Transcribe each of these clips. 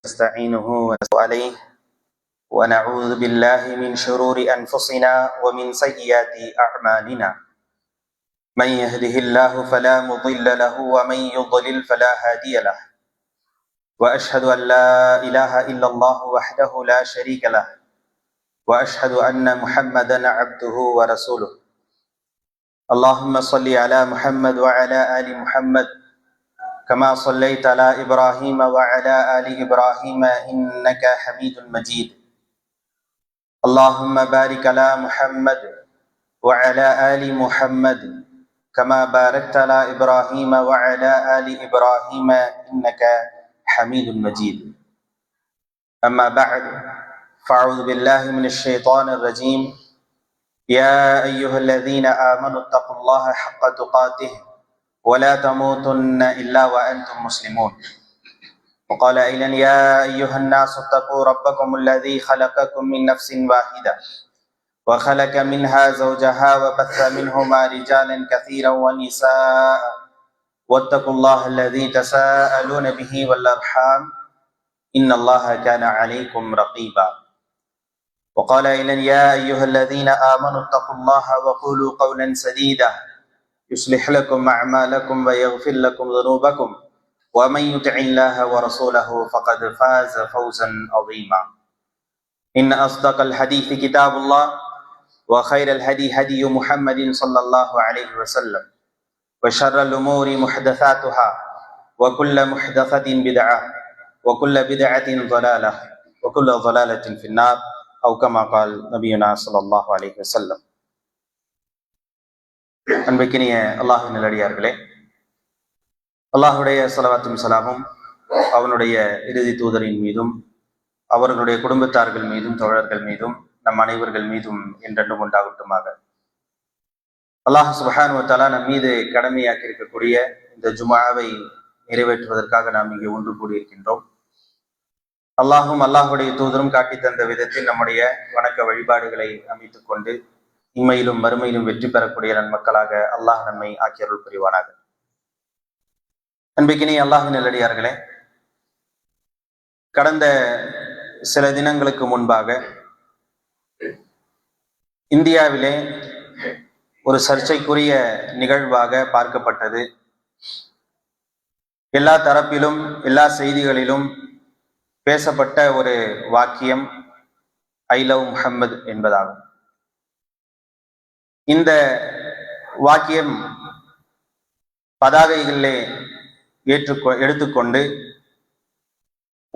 نستعينه ونتوكل عليه ونعوذ بالله من شرور أنفسنا ومن سيئات أعمالنا. من يهده الله فلا مضل له ومن يضلل فلا هادي له. وأشهد أن لا إله إلا الله وحده لا شريك له وأشهد أن محمدا عبده ورسوله. اللهم صل على محمد وعلى آل محمد كما صليت على إبراهيم وعلى آل إبراهيم إنك حميد مجيد. اللهم بارك على محمد وعلى آل محمد كما باركت على إبراهيم وعلى آل إبراهيم إنك حميد مجيد. أما بعد فأعوذ بالله من الشيطان الرجيم. يا أيها الذين آمنوا اتقوا الله حق تقاته ولا تموتن إلا وأنتم مسلمون. وقال أيضا يا أيها الناس اتقوا ربكم الذي خلقكم من نفس واحدة وخلق منها زوجها وبث منهما رجالا كثيرا ونساء واتقوا الله الذي تساءلون به والأرحام إن الله كان عليكم رقيبا. وقال أيضا يا أيها الذين آمنوا اتقوا الله وقولوا قولا سديدا يصلح لكم أعمالكم ويغفر لكم ذنوبكم ومن يطع الله ورسوله فقد فاز فوزا عظيما. إن أصدق الحديث كتاب الله وخير الهدي هدي محمد صلى الله عليه وسلم وشر الأمور محدثاتها وكل محدثة بدعة وكل بدعة ضلالة وكل ضلالة في النار أو كما قال نبينا صلى الله عليه وسلم. அன்பிற்கினிய அல்லாஹ்வின் நல்லடியார்களே, அல்லாஹுடைய ஸலவாத்தும் ஸலாமும் அவனுடைய இறுதி தூதரின் மீதும் அவர்களுடைய குடும்பத்தார்கள் மீதும் தோழர்கள் மீதும் நம் அனைவர்கள் மீதும் என்றென்றும் உண்டாகட்டுமாக. அல்லாஹ் சுப்ஹானஹு வ தஆலா நம் மீது கடமையாக்கி இருக்கக்கூடிய இந்த ஜும்ஆவை நிறைவேற்றுவதற்காக நாம் இங்கே ஒன்று கூடியிருக்கின்றோம். அல்லாஹும் அல்லாஹுடைய தூதரும் காட்டி தந்த விதத்தில் நம்முடைய வணக்க வழிபாடுகளை அமைத்துக் கொண்டு இம்மையிலும் மறுமையிலும் வெற்றி பெறக்கூடிய நன்மக்களாக அல்லாஹ் நம்மை ஆக்கியருள் புரிவானாக. அன்பிற்கினிய அல்லாஹ்வின் நல்லடியார்களே, கடந்த சில தினங்களுக்கு முன்பாக இந்தியாவிலே ஒரு சர்ச்சைக்குரிய நிகழ்வாக பார்க்கப்பட்டது. எல்லா தரப்பிலும் எல்லா செய்திகளிலும் பேசப்பட்ட ஒரு வாக்கியம் ஐ லவ் முஹம்மது என்பதாகும். இந்த வாக்கியம் பதாகைகளிலே எடுத்துக்கொண்டு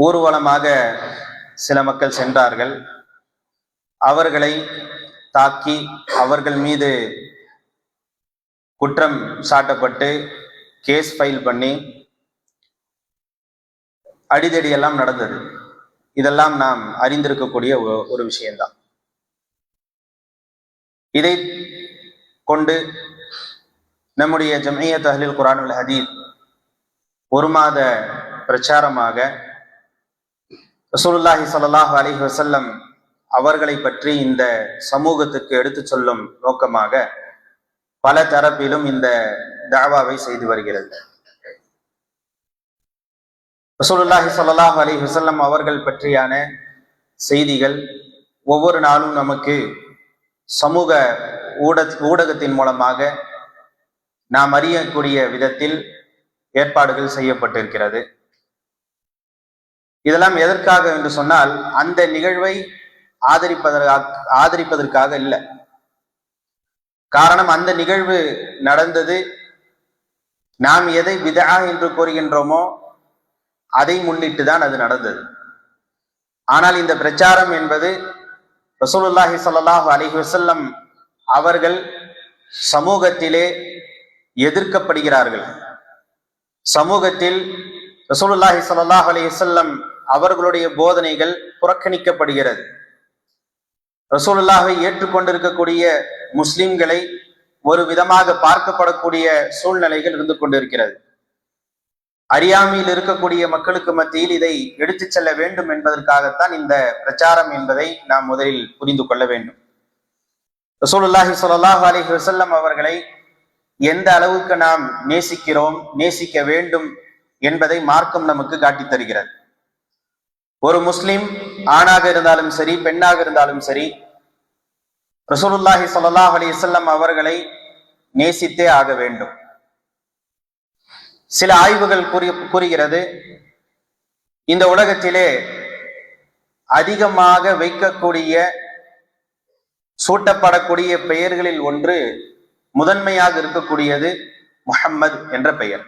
ஊர்வலமாக சில மக்கள் சென்றார்கள். அவர்களை தாக்கி அவர்கள் மீது குற்றம் சாட்டப்பட்டு கேஸ் ஃபைல் பண்ணி அடிதடி எல்லாம் நடந்தது. இதெல்லாம் நாம் அறிந்திருக்கக்கூடிய ஒரு விஷயம்தான். இதை கொண்டு நம்முடைய ஜம்இய்யத் அஹ்லுல் குர்ஆன் வல் ஹதீஸ் ஒரு மாத பிரச்சாரமாக ரசூலுல்லாஹி ஸல்லல்லாஹு அலைஹி வஸல்லம் அவர்களை பற்றி இந்த சமூகத்துக்கு எடுத்து சொல்லும் நோக்கமாக பல தரப்பிலும் இந்த தஅவாவை செய்து வருகிறது. ரசூலுல்லாஹி ஸல்லல்லாஹு அலைஹி வஸல்லம் அவர்கள் பற்றியான செய்திகள் ஒவ்வொரு நாளும் நமக்கு சமூக ஊடகத்தின் மூலமாக நாம் அறியக்கூடிய விதத்தில் ஏற்பாடுகள் செய்யப்பட்டிருக்கிறது. இதெல்லாம் எதற்காக என்று சொன்னால், அந்த நிகழ்வை ஆதரிப்பதற்காக இல்லை. காரணம், அந்த நிகழ்வு நடந்தது நாம் எதை பித்ஆ என்று கூறுகின்றோமோ அதை முன்னிட்டு தான் அது நடந்தது. ஆனால் இந்த பிரச்சாரம் என்பது ரசூலுல்லாஹி ஸல்லல்லாஹு அலைஹி வஸல்லம் அவர்கள் சமூகத்திலே எதிர்க்கப்படுகிறார்கள். சமூகத்தில் ரசூலுல்லாஹி ஸல்லல்லாஹு அலைஹி வஸல்லம் அவர்களுடைய போதனைகள் புறக்கணிக்கப்படுகிறது. ரசூலுல்லாஹை ஏற்றுக்கொண்டிருக்கக்கூடிய முஸ்லிம்களை ஒரு விதமாக பார்க்கப்படக்கூடிய சூழ்நிலைகள் இருந்து கொண்டிருக்கிறது. அறியாமையில் இருக்கக்கூடிய மக்களுக்கு மத்தியில் இதை எடுத்துச் செல்ல வேண்டும் என்பதற்காகத்தான் இந்த பிரச்சாரம் என்பதை நாம் முதலில் புரிந்து கொள்ள வேண்டும். ரசூலுல்லாஹி ஸல்லல்லாஹு அலைஹி வஸல்லம் அவர்களை எந்த அளவுக்கு நாம் நேசிக்கிறோம், நேசிக்க வேண்டும் என்பதை மார்க்கம் நமக்கு காட்டித் தருகிறது. ஒரு முஸ்லிம் ஆணாக இருந்தாலும் சரி, பெண்ணாக இருந்தாலும் சரி, ரசூலுல்லாஹி ஸல்லல்லாஹு அலைஹி வஸல்லம் அவர்களை நேசித்தே ஆக வேண்டும். சில ஆய்வுகள் கூறுகிறது, இந்த உலகத்திலே அதிகமாக வைக்கக்கூடிய சூட்டப்படக்கூடிய பெயர்களில் ஒன்று, முதன்மையாக இருக்கக்கூடியது முஹம்மது என்ற பெயர்.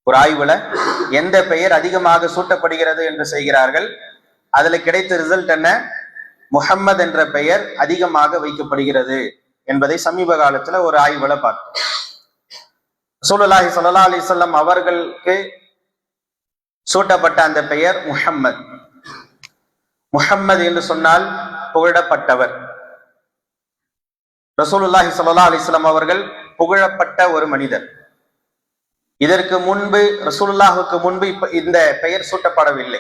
ஒரு ஆய்வுல எந்த பெயர் அதிகமாக சூட்டப்படுகிறது என்று செய்கிறார்கள். அதுல கிடைத்த ரிசல்ட் என்ன? முஹம்மது என்ற பெயர் அதிகமாக வைக்கப்படுகிறது என்பதை சமீப காலத்துல ஒரு ஆய்வுல பார்த்தோம். ரசூலுல்லாஹி ஸல்லல்லாஹு அலைஹி வஸல்லம் அவர்களுக்கு சூட்டப்பட்ட அந்த பெயர் முஹம்மது. முஹம்மது என்று சொன்னால் புகழப்பட்டவர். ரசூலுல்லாஹி ஸல்லல்லாஹு அலைஹி வஸல்லம் அவர்கள் புகழப்பட்ட ஒரு மனிதர். இதற்கு முன்பு, ரசூலுல்லாஹுக்கு முன்பு இந்த பெயர் சூட்டப்படவில்லை.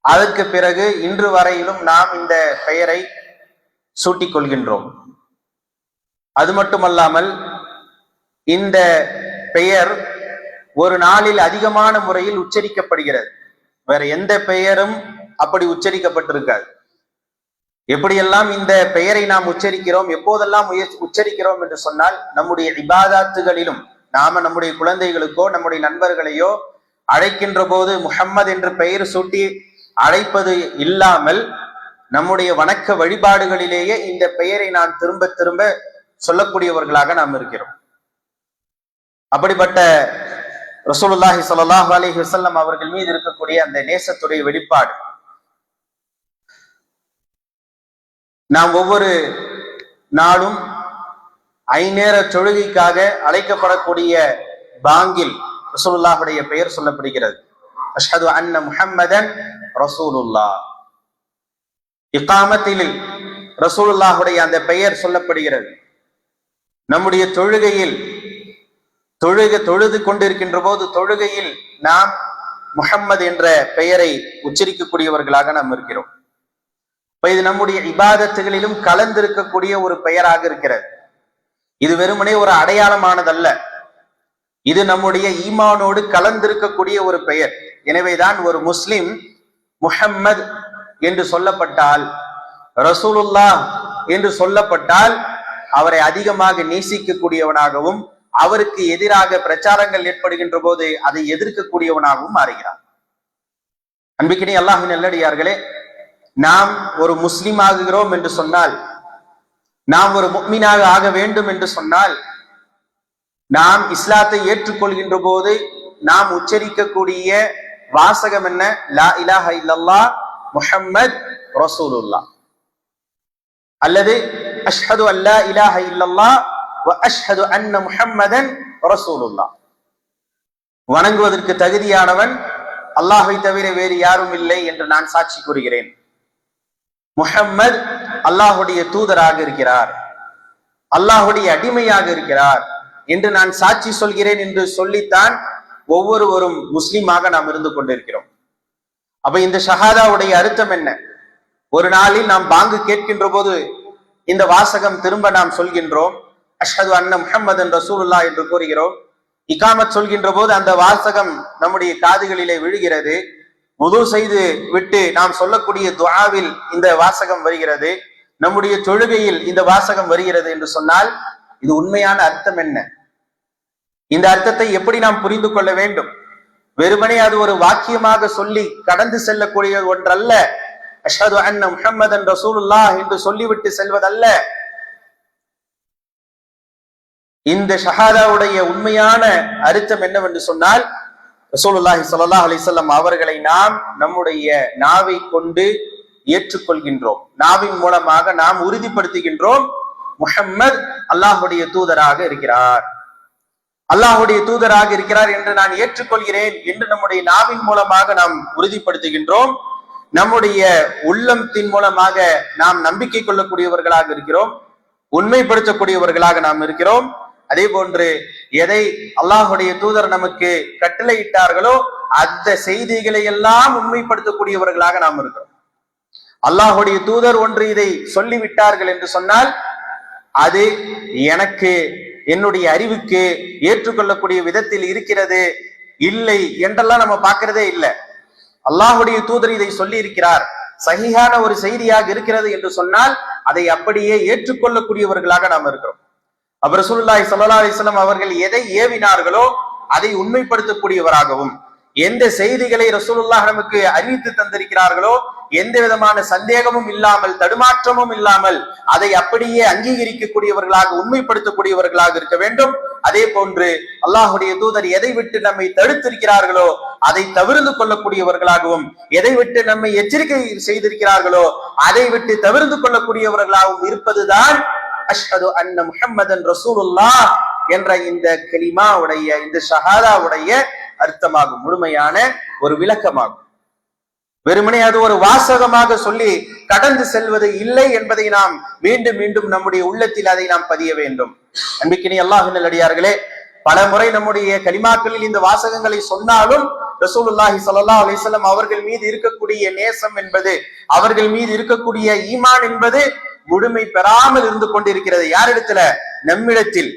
அதற்கு பிறகு இன்று வரையிலும் நாம் இந்த பெயரை சூட்டிக் கொள்கின்றோம். அது மட்டுமல்லாமல் இந்த பெயர் ஒரு நாளில் அதிகமான முறையில் உச்சரிக்கப்படுகிறது. வேற எந்த பெயரும் அப்படி உச்சரிக்கப்பட்டிருக்காது. எப்படியெல்லாம் இந்த பெயரை நாம் உச்சரிக்கிறோம், எப்போதெல்லாம் உச்சரிக்கிறோம் என்று சொன்னால், நம்முடைய இபாதாத்துகளிலும் நாம நம்முடைய குழந்தைகளுக்கோ நம்முடைய நண்பர்களையோ அழைக்கின்ற போது முஹம்மது என்று பெயர் சூட்டி அழைப்பது இல்லாமல், நம்முடைய வணக்க வழிபாடுகளிலேயே இந்த பெயரை நாம் திரும்ப திரும்ப சொல்லக்கூடியவர்களாக நாம் இருக்கிறோம். அப்படிப்பட்ட ரசூலுல்லாஹி ஸல்லல்லாஹு அலைஹி வஸல்லம் அவர்கள் மீது இருக்கக்கூடிய அந்த நேசத்துடைய வெளிப்பாடு, நாம் ஒவ்வொரு நாளும் ஐநேர தொழுகைக்காக அழைக்கப்படக்கூடிய பாங்கில் ரசூலுல்லாஹுடைய பெயர் சொல்லப்படுகிறது. அஷ்ஹது அன்ன முஹம்மதன் ரசூலுல்லாஹ். இகாமத்தில் ரசூலுல்லாஹுடைய அந்த பெயர் சொல்லப்படுகிறது. நம்முடைய தொழுகையில் தொழுது கொண்டிருக்கின்ற போது தொழுகையில் நாம் முஹம்மது என்ற பெயரை உச்சரிக்கக்கூடியவர்களாக நாம் இருக்கிறோம். இது நம்முடைய இபாதத்துகளிலும் கலந்திருக்கக்கூடிய ஒரு பெயராக இருக்கிறது. இது வெறுமனே ஒரு அடையாளமானதல்ல, இது நம்முடைய ஈமானோடு கலந்திருக்கக்கூடிய ஒரு பெயர். எனவேதான் ஒரு முஸ்லிம் முஹம்மது என்று சொல்லப்பட்டால், ரசூலுல்லாஹ் என்று சொல்லப்பட்டால், அவரை அதிகமாக நேசிக்கக்கூடியவனாகவும் அவருக்கு எதிராக பிரச்சாரங்கள் ஏற்படுகின்ற போது அதை எதிர்க்கக்கூடியவனாகவும் மாறுகிறார். அன்பிக்கினே அல்லாஹ்வின் நல்லடியார்களே, நாம் ஒரு முஸ்லிம் ஆகுகிறோம் என்று சொன்னால், நாம் ஒரு முஃமினாக ஆக வேண்டும் என்று சொன்னால், நாம் இஸ்லாத்தை ஏற்றுக்கொள்கின்ற போது நாம் உச்சரிக்கக்கூடிய வாசகம் என்ன? லா இலாஹ இல்லல்லாஹ் முஹம்மது ரசூலுல்லாஹ், அல்லது அஷ்ஹது அல்லா இலாஹ இல்லல்லாஹ் வ அஷ்ஹது அன்ன முஹம்மதன் ரசூலுல்லாஹ். வணங்குவதற்கு தகுதியானவன் அல்லாஹ்வை தவிர வேறு யாரும் இல்லை என்று நான் சாட்சி கூறுகிறேன். முஹம்மது அல்லாஹுடைய தூதராக இருக்கிறார், அல்லாஹுடைய அடிமையாக இருக்கிறார் என்று நான் சாட்சி சொல்கிறேன் என்று சொல்லித்தான் ஒவ்வொருவரும் முஸ்லீமாக நாம் இருந்து கொண்டிருக்கிறோம். அப்ப இந்த ஷஹாதாவுடைய அர்த்தம் என்ன? ஒரு நாளில் நாம் பாங்கு கேட்கின்ற போது இந்த வாசகம் திரும்ப நாம் சொல்கின்றோம், அஷ்ஹது அன்ன முஹம்மதன் ரசூலுல்லாஹ் என்று கூறுகிறோம். இகாமத் சொல்கின்ற போது அந்த வாசகம் நம்முடைய காதுகளிலே விழுகிறது. வுது செய்து விட்டு நாம் சொல்லக்கூடிய துஆவில் இந்த வாசகம் வருகிறது, நம்முடைய தொழுகையில் இந்த வாசகம் வருகிறது என்று சொன்னால், இது உண்மையான அர்த்தம் என்ன? இந்த அர்த்தத்தை எப்படி நாம் புரிந்து கொள்ள வேண்டும்? வெறுமனே அது ஒரு வாக்கியமாக சொல்லி கடந்து செல்லக்கூடிய ஒன்றல்ல. அஷ்ஹது அன்ன முஹம்மதன் ரசூலுல்லாஹ் என்று சொல்லிவிட்டு செல்வதல்ல. இந்த ஷஹாதாவுடைய உண்மையான அர்த்தம் என்னவென்று சொன்னால், ரசூலுல்லாஹி ஸல்லல்லாஹு அலைஹி வஸல்லம் அவர்களை நாம் நம்முடைய நாவை கொண்டு ஏற்றுக்கொள்கின்றோம். நாவின் மூலமாக நாம் உறுதிப்படுத்துகின்றோம், முஹம்மது அல்லாஹுடைய தூதராக இருக்கிறார், அல்லாஹுடைய தூதராக இருக்கிறார் என்று நான் ஏற்றுக்கொள்கிறேன் என்று நம்முடைய நாவின் மூலமாக நாம் உறுதிப்படுத்துகின்றோம். நம்முடைய உள்ளத்தின் மூலமாக நாம் நம்பிக்கை கொள்ளக்கூடியவர்களாக இருக்கிறோம், உண்மைப்படுத்தக்கூடியவர்களாக நாம் இருக்கிறோம். அதே போன்று எதை அல்லாஹுடைய தூதர் நமக்கு கட்டளையிட்டார்களோ அந்த செய்திகளை எல்லாம் உண்மைப்படுத்தக்கூடியவர்களாக நாம் இருக்கிறோம். அல்லாஹுடைய தூதர் ஒன்று இதை சொல்லிவிட்டார்கள் என்று சொன்னால், அது எனக்கு என்னுடைய அறிவுக்கு ஏற்றுக்கொள்ளக்கூடிய விதத்தில் இருக்கிறது இல்லை என்றெல்லாம் நம்ம பார்க்கிறதே இல்லை. அல்லாஹுடைய தூதர் இதை சொல்லி இருக்கிறார், சஹீஹான ஒரு செய்தியாக இருக்கிறது என்று சொன்னால் அதை அப்படியே ஏற்றுக்கொள்ளக்கூடியவர்களாக நாம் இருக்கிறோம். அப்ப ரசூலுல்லாஹி ஸல்லல்லாஹு அலைஹி வஸல்லம் அவர்கள் எதை ஏவினார்களோ அதை உண்மைப்படுத்தக்கூடியவராகவும், எந்த செய்திகளை ரசூலுல்லாஹ் நமக்கு அறிவித்து தந்திருக்கிறார்களோ எந்த விதமான சந்தேகமும் இல்லாமல் தடுமாற்றமும் இல்லாமல் அதை அப்படியே அங்கீகரிக்கக்கூடியவர்களாக உண்மைப்படுத்தக்கூடியவர்களாக இருக்க வேண்டும். அதே போன்று அல்லாஹுடைய தூதர் எதை விட்டு நம்மை தடுத்திருக்கிறார்களோ அதை தவிர்த்து கொள்ளக்கூடியவர்களாகவும், எதை விட்டு நம்மை எச்சரிக்கை செய்திருக்கிறார்களோ அதை விட்டு தவிர்த்து கொள்ளக்கூடியவர்களாகவும் இருப்பதுதான் அஷ்ஹது அன்ன முஹம்மதன் ரசூலுல்லாஹ் என்ற இந்த கலிமாவுடைய, இந்த ஷஹாதாவுடைய அர்த்தமாகும், முழுமையான ஒரு விளக்கமாகும். வெறுமனே அது ஒரு வாசகமாக சொல்லி கடந்து செல்வது இல்லை என்பதை நாம் மீண்டும் மீண்டும் நம்முடைய உள்ளத்தில் அதை நாம் பதிய வேண்டும். அன்பிக்கினி அல்லாஹ்வின் நல்லடியார்களே, பல முறை நம்முடைய கலிமாக்களில் இந்த வாசகங்களை சொன்னாலும் ரசூலுல்லாஹி ஸல்லல்லாஹு அலைஹி வஸல்லம் அவர்கள் மீது இருக்கக்கூடிய நேசம் என்பது, அவர்கள் மீது இருக்கக்கூடிய ஈமான் என்பது முழுமை பெறாமல் இருந்து கொண்டிருக்கிறது. யாரிடத்துல? நம்மிடத்தில்.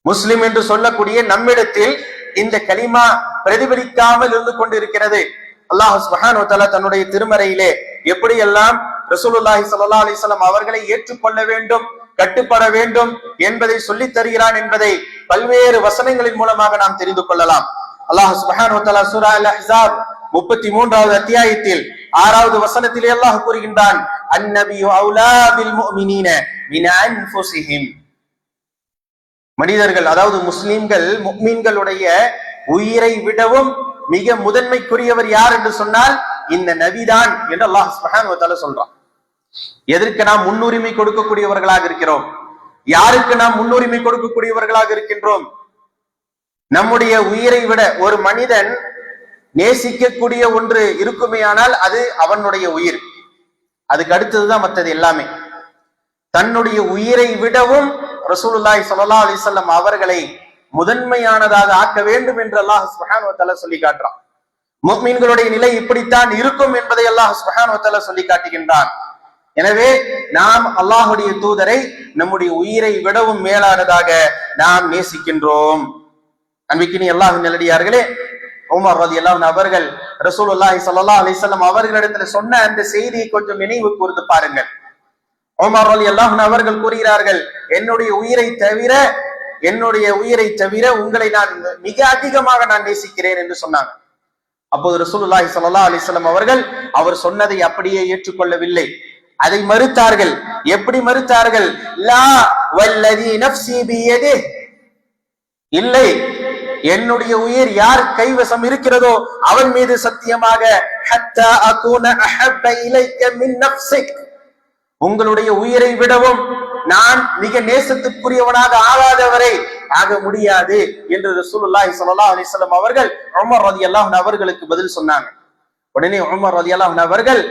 முஸ்லிம் என்று சொல்லக்கூடிய நம்மிடத்தில் இந்த கலிமா பிரதிபலிக்காமல் இருந்து கொண்டிருக்கிறது. அல்லாஹ் சுப்ஹானஹு வ தஆலா தன்னுடைய திருமறையிலே எப்படியெல்லாம் ரசூலுல்லாஹி ஸல்லல்லாஹு அலைஹி வஸல்லம் அவர்களை ஏற்றுக்கொள்ள வேண்டும், கட்டுப்பட வேண்டும் என்பதை சொல்லித் தருகிறான் என்பதை பல்வேறு வசனங்களின் மூலமாக நாம் தெரிந்து கொள்ளலாம். அல்லாஹ் சுப்ஹானஹு வ தஆலா சூரா அல்-அஹ்ஸாப் 33வது அத்தியாயத்தில் 6வது வசனத்திலே அல்லாஹ் கூறுகின்றான், அன்-நபியு அவுலா பில் முஃமினீன மின் அன்ஃபுஸிஹிம். மனிதர்கள், அதாவது முஸ்லிம்கள், முஃமின்களுடைய உயிரை விடவும் மிக முதன்மைக்குரியவர் யார் என்று சொன்னால் இந்த நபிதான் என்று அல்லாஹ் சுப்ஹானஹு வ தஆலா சொல்றான். எதற்கு நாம் முன்னுரிமை கொடுக்கக்கூடியவர்களாக இருக்கிறோம்? யாருக்கு நாம் முன்னுரிமை கொடுக்கக்கூடியவர்களாக இருக்கின்றோம்? நம்முடைய உயிரை விட ஒரு மனிதன் நேசிக்கக்கூடிய ஒன்று இருக்குமே ஆனால் அது அவனுடைய உயிர். அதுக்கு அடுத்ததுதான் மற்றது எல்லாமே. தன்னுடைய உயிரை விடவும் ரசூலுல்லாஹி ஸல்லல்லாஹு அலைஹி வஸல்லம் அவர்களை முதன்மையானதாக ஆக்க வேண்டும் என்று அல்லாஹ் சுப்ஹானஹு வ தஆலா சொல்லி காட்டுறான். முஃமின்களுடைய நிலை இப்படித்தான் இருக்கும் என்பதை அல்லாஹ் சுப்ஹானஹு வ தஆலா சொல்லி காட்டுகின்றான். எனவே நாம் அல்லாஹுடைய தூதரை நம்முடைய உயிரை விடவும் மேலானதாக நாம் நேசிக்கின்றோம். அன்பிக்கினி அல்லாஹ்வின் நல்லடியார்களே, உமர் ரலியல்லாஹு அன்ஹு அவர்கள் ரசூலுல்லாஹி ஸல்லல்லாஹு அலைஹி வஸல்லம் அவர்களிடத்துல சொன்ன அந்த செய்தியை கொஞ்சம் நினைவு கூர்ந்து பாருங்கள். உமர் ரலியல்லாஹு அன்ஹு அவர்கள் கூறுகிறார்கள், என்னுடைய உயிரை தவிர உங்களை நான் மிக அதிகமாக நான் நேசிக்கிறேன் என்று சொன்னாங்க. அப்போது ரசூலுல்லாஹி ஸல்லல்லாஹு அலைஹி வஸல்லம் அவர்கள் அவர் சொன்னதை அப்படியே ஏற்றுக்கொள்ளவில்லை, அதை மறுத்தார்கள். எப்படி மறுத்தார்கள்? லா வல்லதி நஃப்ஸி பியதிஹ், இல்லை, என்னுடைய உயிர் யார் கைவசம் இருக்கிறதோ அவன் மீது சத்தியமாக, ஹத்தா அகூன அஹப்ப இலைக்க மின் நஃப்ஸிக், உங்களுடைய உயிரை விடவும் நான் மிக நேசத்துக்குரியவனாக ஆகாதவரை ஆக முடியாது என்று ரசூலுல்லாஹி ஸல்லல்லாஹு அலைஹி வஸல்லம் அவர்கள் உமர் ரலியல்லாஹு அன்ஹு அவர்களுக்கு பதில் சொன்னாங்க. உடனே உமர் ரலியல்லாஹு அன்ஹு அவர்கள்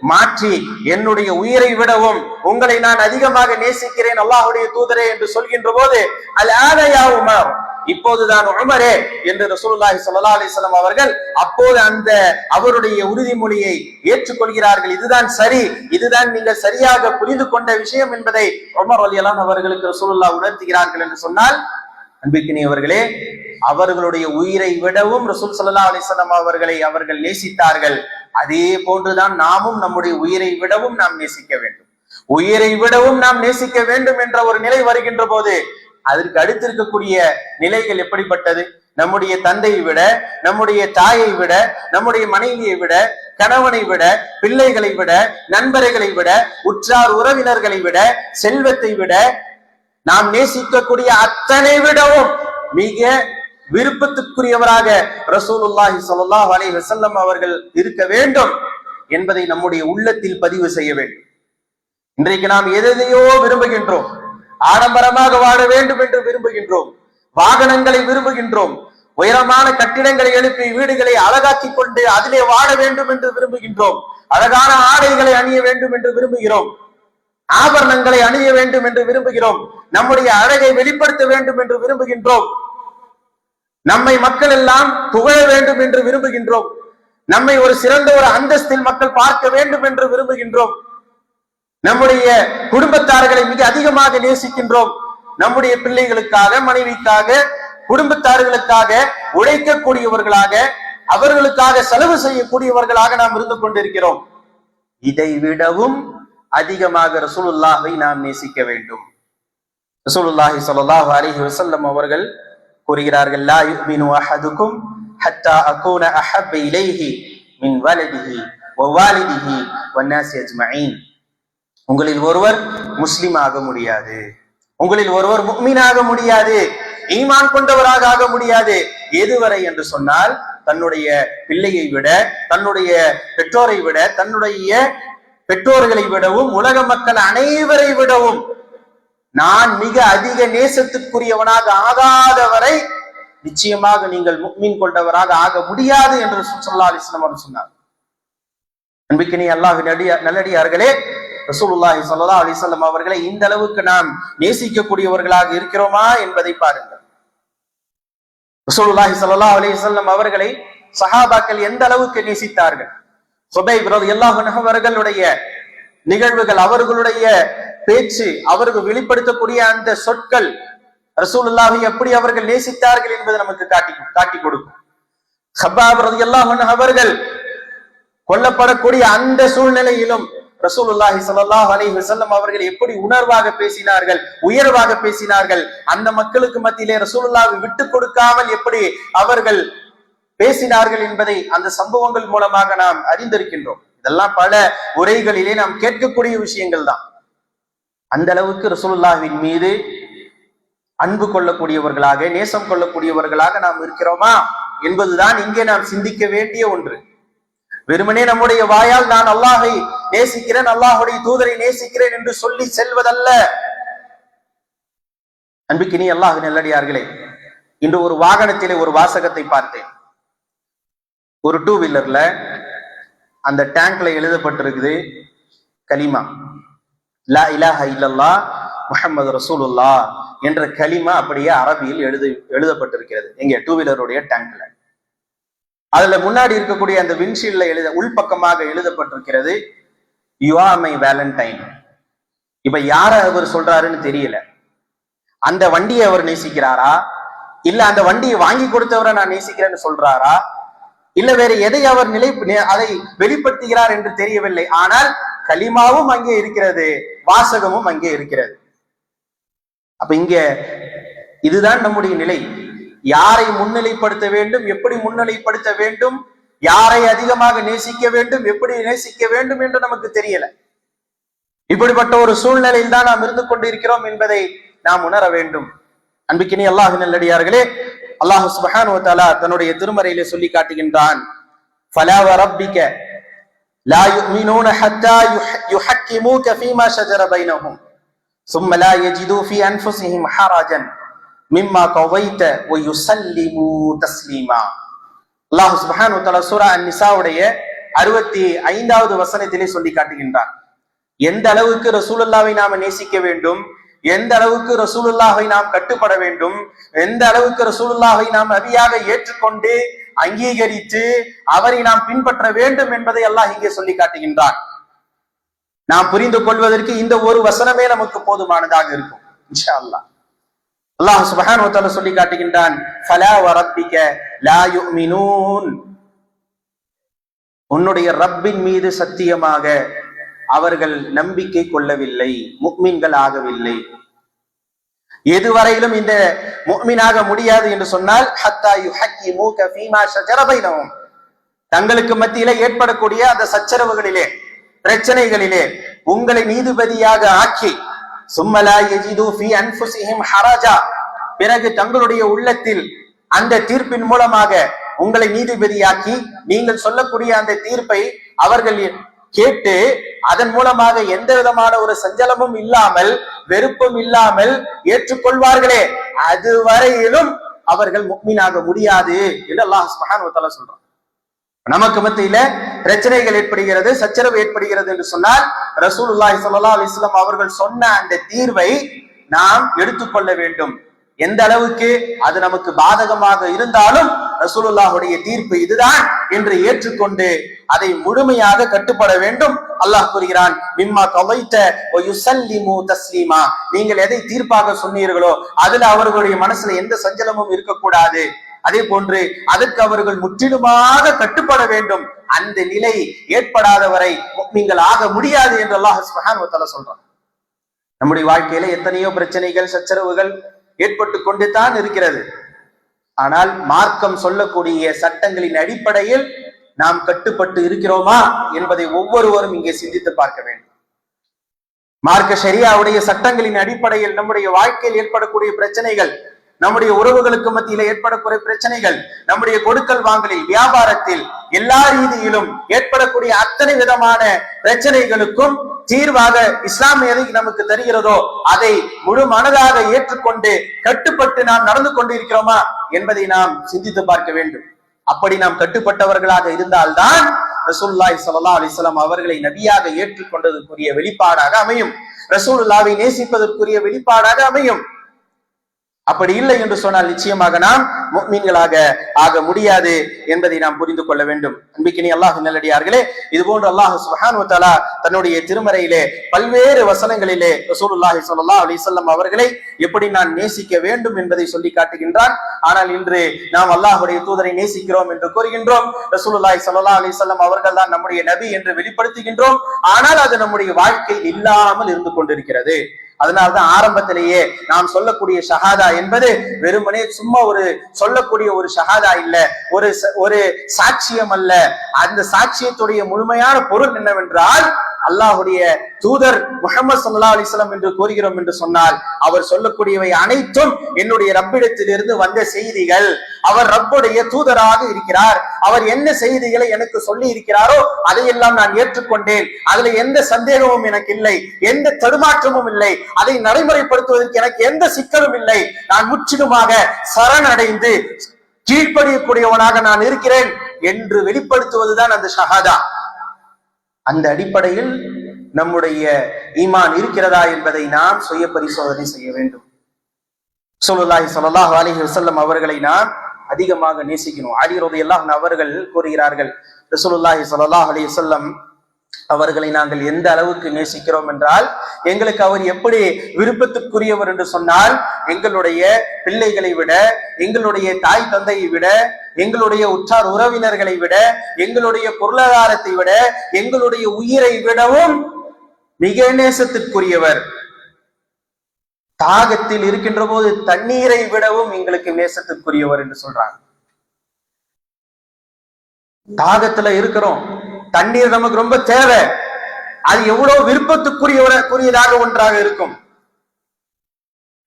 மாற்றி, என்னுடைய உயிரை விடவும் உங்களை நான் அதிகமாக நேசிக்கிறேன் அல்லாஹ்வுடைய தூதரே என்று சொல்கின்ற போது, அல் ஆன யா உமர், இப்போதுதான் உமரே என்று ரசூலுல்லாஹி ஸல்லல்லாஹு அலைஹி வஸல்லம் அவர்கள் அப்போது அந்த அவருடைய உறுதிமொழியை ஏற்றுக்கொள்கிறார்கள். இதுதான் சரி, இதுதான் நீங்கள் சரியாக புரிந்து கொண்ட விஷயம் என்பதை உமர் ரலியல்லாஹு அன்ஹு அவர்களுக்கு ரசூலுல்லாஹ் உணர்த்துகிறார்கள் என்று சொன்னால், அன்பிற்கினியவர்களே, அவர்களுடைய உயிரை விடவும் ரசூல் ஸல்லல்லாஹு அலைஹி வஸல்லம் அவர்களை அவர்கள் நேசித்தார்கள். அதே போன்றுதான் நாமும் நம்முடைய உயிரை விடவும் நாம் நேசிக்க வேண்டும். உயிரை விடவும் நாம் நேசிக்க வேண்டும் என்ற ஒரு நிலை வருகின்ற போது அதற்கு அடுத்திருக்கக்கூடிய நிலைகள் எப்படிப்பட்டது? நம்முடைய தந்தையை விட, நம்முடைய தாயை விட, நம்முடைய மனைவியை விட, கணவனை விட, பிள்ளைகளை விட, நண்பர்களை விட, உற்றார் உறவினர்களை விட, செல்வத்தை விட, நாம் நேசிக்கக்கூடிய அத்தனை விடவும் மிக விருப்பத்துக்குரியவராக ரசூலுல்லாஹி ஸல்லல்லாஹு அலைஹி வஸல்லம் அவர்கள் இருக்க வேண்டும் என்பதை நம்முடைய உள்ளத்தில் பதிவு செய்ய வேண்டும். இன்றைக்கு நாம் எதையோ விரும்புகின்றோம். ஆடம்பரமாக வாழ வேண்டும் என்று விரும்புகின்றோம், வாகனங்களை விரும்புகின்றோம், உயரமான கட்டிடங்களை எழுப்பி வீடுகளை அழகாக்கி கொண்டு அதிலே வாழ வேண்டும் என்று விரும்புகின்றோம், அழகான ஆடைகளை அணிய வேண்டும் என்று விரும்புகிறோம், ஆபரணங்களை அணிய வேண்டும் என்று விரும்புகிறோம், நம்முடைய அழகை வெளிப்படுத்த வேண்டும் என்று விரும்புகின்றோம், நம்மை மக்கள் எல்லாம் புகழ வேண்டும் என்று விரும்புகின்றோம், நம்மை ஒரு சிறந்த ஒரு அந்தஸ்தில் மக்கள் பார்க்க வேண்டும் என்று விரும்புகின்றோம், நம்முடைய குடும்பத்தார்களை மிக அதிகமாக நேசிக்கின்றோம், நம்முடைய பிள்ளைகளுக்காக, மனைவிக்காக, குடும்பத்தார்களுக்காக உழைக்கக்கூடியவர்களாக, அவர்களுக்காக செலவு செய்யக்கூடியவர்களாக நாம் இருந்து கொண்டிருக்கிறோம். இதை விடவும் அதிகமாக ரசூலுல்லாஹை நாம் நேசிக்க வேண்டும். ரசூலுல்லாஹி ஸல்லல்லாஹு அலைஹி வஸல்லம் அவர்கள் கூறுகிறார்கள், லா யுமினு அஹதுக்கும் ஹத்தா அகூன அஹப்ப இலைஹி மின் வலதிஹி வ வாலிதிஹி வன்னாஸி அஜ்மஈன். உங்களில் ஒருவர் முஸ்லிம் ஆக முடியாது, உங்களில் ஒருவர் முஃமினாக முடியாது, ஈமான் கொண்டவராக ஆக முடியாது. எதுவரை என்று சொன்னால், தன்னுடைய பிள்ளையை விட, தன்னுடைய பெற்றோரை விட, தன்னுடைய பெற்றோர்களை விடவும், உலக மக்கள் அனைவரை விடவும் நான் மிக அதிக நேசத்துக்குரியவனாக ஆகாதவரை நிச்சயமாக நீங்கள் முஃமின் கொண்டவராக ஆக முடியாது என்று ஸல்லல்லாஹு அலைஹி வஸல்லம் அவர்கள் சொன்னார். அன்பிற்கினிய அல்லாஹ்வின் நல்லடியார்களே, ரசூலுல்லாஹி ஸல்லல்லாஹு அலைஹி வஸல்லம் அவர்களை இந்த அளவுக்கு நாம் நேசிக்கக்கூடியவர்களாக இருக்கிறோமா என்பதை பாருங்கள். ரசூலுல்லாஹி ஸல்லல்லாஹு அலைஹி வஸல்லம் அவர்களை சஹாபாக்கள் எந்த அளவுக்கு நேசித்தார்கள். சுபைப் ரலியல்லாஹு அன்ஹு அவர்களுடைய நிகழ்வுகள், அவர்களுடைய பேச்சு, அவர்கள் வெளிப்படுத்தக்கூடிய அந்த சொற்கள் ரசூலுல்லாஹை எப்படி அவர்கள் நேசித்தார்கள் என்பது நமக்கு காட்டி கொடுக்கும். ஹப்பாப் ரலியல்லாஹு அன்ஹு அவர்கள் கொல்லப்படக்கூடிய அந்த சூழ்நிலையிலும் ரசூலுல்லாஹி ஸல்லல்லாஹு அலைஹி வஸல்லம் அவர்கள் எப்படி உணர்வாக பேசினார்கள், உயர்வாக பேசினார்கள். அந்த மக்களுக்கு மத்தியிலே ரசூலுல்லாஹை விட்டு கொடுக்காமல் எப்படி அவர்கள் பேசினார்கள் என்பதை அந்த சம்பவங்கள் மூலமாக நாம் அறிந்திருக்கின்றோம். இதெல்லாம் பல உரைகளிலே நாம் கேட்கக்கூடிய விஷயங்கள் தான். அந்த அளவுக்கு ரசூலுல்லாஹின் மீது அன்பு கொள்ளக்கூடியவர்களாக, நேசம் கொள்ளக்கூடியவர்களாக நாம் இருக்கிறோமா என்பதுதான் இங்கே நாம் சிந்திக்க வேண்டிய ஒன்று. வெறுமனே நம்முடைய வாயால் நான் அல்லாஹை நேசிக்கிறேன், அல்லாஹுடைய தூதரை நேசிக்கிறேன் என்று சொல்லி செல்வதல்ல. அன்புக்கினி அல்லாஹ் நல்லடியார்களே, இன்று ஒரு வாகனத்திலே ஒரு வாசகத்தை பார்த்தேன். ஒரு டூ வீலர்ல அந்த டேங்க்ல எழுதப்பட்டிருக்குது கலிமா, லா இலாஹ இல்லல்லாஹ் முஹம்மது ரசூலுல்லாஹ் என்ற கலிமா அப்படியே அரபியில் எழுதப்பட்டிருக்கிறது. எங்க டூ வீலருடைய டேங்க்ல. அதுல முன்னாடி இருக்கக்கூடிய அந்த விண்ஷீல்ட்ல உள்பக்கமாக எழுதப்பட்டிருக்கிறது, யூ ஆர் மை வேலண்டைன். இப்ப யார அவர் சொல்றாருன்னு தெரியல. அந்த வண்டியை அவர் நேசிக்கிறாரா, இல்ல அந்த வண்டியை வாங்கி கொடுத்தவரை நான் நேசிக்கிறேன்னு சொல்றாரா, இல்ல வேற எதை அவர் அதை வெளிப்படுத்துகிறார் என்று தெரியவில்லை. ஆனால் கலிமாவும் அங்கே இருக்கிறது, வாசகமும் அங்கே இருக்கிறது. அப்ப இங்க இதுதான் நம்முடைய நிலை. யாரை முன்னிலைப்படுத்த வேண்டும், எப்படி முன்னிலைப்படுத்த வேண்டும், யாரை அதிகமாக நேசிக்க வேண்டும், எப்படி நேசிக்க வேண்டும் என்று நமக்கு தெரியல. இப்படிப்பட்ட ஒரு சூழ்நிலையில் தான் நாம் இருந்து கொண்டிருக்கிறோம் என்பதை நாம் உணர வேண்டும். அன்பிக்கினி அல்லாஹ்வின் நல்லடியார்களே, அல்லாஹ் சுப்ஹானஹு வ தஆலா தன்னுடைய திருமறையிலே சொல்லி காட்டுகின்றான், ஃபலா வ ரப்பிக லா யுமினூன ஹத்தா யுஹக்கிமூக ஃபீமா ஷஜர பைனஹும் ثم لا يجدوا في انفسهم حرجا مما قضيت ويسلموا تسليما. அல்லாஹ் சுப்ஹானஹு வ தஆலா சூரா அன்-நிசாவுடைய 65வது வசனத்திலே சொல்லி காட்டுகின்றான், எந்த அளவுக்கு ரசூலுல்லாஹை நாம நேசிக்க வேண்டும், எந்த அளவுக்கு ரசூலுல்லாஹை நாம் கட்டுப்பட வேண்டும், எந்த அளவுக்கு ரசூலுல்லாஹை நாம் நபியாக ஏற்றுக்கொண்டு அங்கீகரித்து அவரை நாம் பின்பற்ற வேண்டும் என்பதை அல்லாஹ் இங்கே சொல்லி காட்டுகின்றான். நாம் புரிந்து கொள்வதற்கு இந்த ஒரு வசனமே நமக்கு போதுமானதாக இருக்கும் இன்ஷா அல்லாஹ். அல்லாஹ் சுப்ஹானஹு வ தஆலா சொல்லி காட்டுகின்றான், ஃபலா வ ரப்பிக லா யுமினூன். உன்னுடைய ரப்பின் மீது சத்தியமாக அவர்கள் நம்பிக்கை கொள்ளவில்லை, முஃமின்கள் ஆகவில்லை. எதுவரையிலும் இந்த முஃமினாக முடியாது என்று சொன்னால், ஹத்தா யுஹக்கிமூக ஃபீமா ஷஜர பைனஹும், தங்களுக்கு மத்தியிலே ஏற்படக்கூடிய அந்த சச்சரவுகளிலே, பிரச்சனைகளிலே உங்களை நீதிபதியாக ஆக்கி, சும்மலா யஜிது ஃபீ அன்ஃபுஸிஹிம் ஹரஜா, பிறகு தங்களுடைய உள்ளத்தில் அந்த தீர்ப்பின் மூலமாக உங்களை நீதிபதியாக்கி நீங்கள் சொல்லக்கூடிய அந்த தீர்ப்பை அவர்கள் கேட்டு அதன் மூலமாக எந்த விதமான ஒரு சஞ்சலமும் இல்லாமல், வெறுப்பும் இல்லாமல் ஏற்றுக்கொள்வார்களே, அதுவரையிலும் அவர்கள் முஃமினாக முடியாது என்று அல்லாஹ் சுப்ஹானஹு வ தஆலா சொல்றான். நமக்கு மத்தியில பிரச்சனைகள் ஏற்படுகிறது, சச்சரவு ஏற்படுகிறது என்று சொன்னால், ரசூலுல்லாஹி ஸல்லல்லாஹு அலைஹி வஸல்லம் அவர்கள் சொன்ன அந்த தீர்வை நாம் எடுத்துக்கொள்ள வேண்டும். எந்த அளவுக்கு அது நமக்கு பாதகமாக இருந்தாலும் ரசூலுல்லாஹுடைய தீர்ப்பு இதுதான் என்று ஏற்றுக்கொண்டு அதை முழுமையாக கட்டுப்பட வேண்டும். அல்லாஹ் கூறுகிறான், மிம்மா கவைத்த வ யுஸல்லிமு தஸ்லீமா, நீங்கள் எதை தீர்ப்பாக சொன்னீர்களோ அதுல அவர்களுடைய மனசுல எந்த சஞ்சலமும் இருக்கக்கூடாது, அதே போன்று அதற்கு அவர்கள் முற்றிலுமாக கட்டுப்பட வேண்டும். அந்த நிலை ஏற்படாதவரை நீங்கள் ஆக முடியாது என்று அல்லாஹ் சுப்ஹானஹு வ தஆலா சொல்றான். நம்முடைய வாழ்க்கையில எத்தனையோ பிரச்சனைகள், சச்சரவுகள் ஏற்பட்டு கொண்டு தான் இருக்கிறது. ஆனால் மார்க்கம் சொல்லக்கூடிய சட்டங்களின் அடிப்படையில் நாம் கட்டுப்பட்டு இருக்கிறோமா என்பதை ஒவ்வொருவரும் இங்கே சிந்தித்து பார்க்க வேண்டும். மார்க்க ஷரியாவுடைய சட்டங்களின் அடிப்படையில் நம்முடைய வாழ்க்கையில் ஏற்படக்கூடிய பிரச்சனைகள், நம்முடைய உறவுகளுக்கு மத்தியில ஏற்படக்கூடிய பிரச்சனைகள், நம்முடைய கொடுக்கல் வாங்கலில், வியாபாரத்தில், எல்லா ரீதியிலும் ஏற்படக்கூடிய அத்தனை விதமான பிரச்சனைகளுக்கும் தீர்வாக இஸ்லாம் எதை நமக்கு தருகிறதோ அதை முழு மனதாக ஏற்றுக்கொண்டு கட்டுப்பட்டு நாம் நடந்து கொண்டிருக்கிறோமா என்பதை நாம் சிந்தித்து பார்க்க வேண்டும். அப்படி நாம் கட்டுப்பட்டவர்களாக இருந்தால்தான் ரசூலுல்லாஹி ஸல்லல்லாஹு அலைஹி வஸல்லம் அவர்களை நபியாக ஏற்றுக்கொண்டதற்குரிய வெளிப்பாடாக அமையும். ரசூலுல்லாஹ்வை நேசிப்பதற்குரிய வெளிப்பாடாக அமையும். அப்படி இல்லை என்று சொன்னால் நிச்சயமாக நாம் முஃமின்களாக ஆக முடியாது என்பதை நாம் புரிந்து கொள்ள வேண்டும். அன்பிக்கினி அல்லாஹ் நல்லடியார்களே, இது போன்று அல்லாஹ் சுப்ஹானஹு வ தஆலா தன்னுடைய திருமறையிலே பல்வேறு வசனங்களிலே ரசூலுல்லாஹி ஸல்லல்லாஹு அலைஹி வஸல்லம் அவர்களை எப்படி நான் நேசிக்க வேண்டும் என்பதை சொல்லி காட்டுகின்றான். ஆனால் இன்று நாம் அல்லாஹ்வுடைய தூதரை நேசிக்கிறோம் என்று கூறுகின்றோம். ரசூலுல்லாஹி ஸல்லல்லாஹு அலைஹி வஸல்லம் அவர்கள் தான் நம்முடைய நபி என்று வெளிப்படுத்துகின்றோம். ஆனால் அது நம்முடைய வாழ்க்கையில் இல்லாமல் இருந்து கொண்டிருக்கிறது. அதனால்தான் ஆரம்பத்திலேயே நாம் சொல்லக்கூடிய ஷஹாதா என்பது வெறுமனே சும்மா ஒரு சொல்லக்கூடிய ஒரு ஷஹாதா இல்ல, ஒரு சாட்சியம் அல்ல. அந்த சாட்சியத்துடைய முழுமையான பொருள் என்னவென்றால் அல்லாஹுடைய தூதர் முஹம்மது ஸல்லல்லாஹு அலைஹி வஸல்லம் என்று கூறுகிறோம் என்று சொன்னால் அவர் சொல்லக்கூடியவை அனைத்தும் என்னுடைய ரப்பிடத்திலிருந்து வந்த செய்திகள். அவர் ரப்புடைய தூதராக இருக்கிறார். அவர் என்ன செய்திகளை எனக்கு சொல்லி இருக்கிறாரோ அதையெல்லாம் நான் ஏற்றுக்கொண்டேன். அதுல எந்த சந்தேகமும் எனக்கு இல்லை, எந்த தடுமாற்றமும் இல்லை. அதை நடைமுறைப்படுத்துவதற்கு எனக்கு எந்த சிக்கலும் இல்லை. நான் முற்றிலுமாக சரணடைந்து கீழ்ப்படியக்கூடியவனாக நான் இருக்கிறேன் என்று வெளிப்படுத்துவதுதான் அந்த ஷஹாதா. அந்த அடிப்படையில் நம்முடைய ஈமான் இருக்கிறதா என்பதை நாம் சுய பரிசோதனை செய்ய வேண்டும். ரசூலுல்லாஹி ஸல்லல்லாஹு அலைஹி வஸல்லம் அவர்களை நாம் அதிகமாக நேசிக்கணும். அலி ரலியல்லாஹு அன்ஹு அவர்கள் கூறுகிறார்கள், ரசூலுல்லாஹி ஸல்லல்லாஹு அலைஹி வஸல்லம் அவர்களை நாங்கள் எந்த அளவுக்கு நேசிக்கிறோம் என்றால், எங்களுக்கு அவர் எப்படி விருப்பத்துக்குரியவர் என்று சொன்னால், எங்களுடைய பிள்ளைகளை விட, எங்களுடைய தாய் தந்தையை விட, எங்களுடைய உற்றார் உறவினர்களை விட, எங்களுடைய பொருளாதாரத்தை விட, எங்களுடைய உயிரை விடவும் மிக நேசத்திற்குரியவர். தாகத்தில் இருக்கின்ற போது தண்ணீரை விடவும் எங்களுக்கு நேசத்திற்குரியவர் என்று சொல்றாங்க. தாகத்துல இருக்கிறோம், தண்ணீர் நமக்கு ரொம்ப தேவை. அது எவ்வளவு விருப்பத்துக்குரியதாக ஒன்றாக இருக்கும்.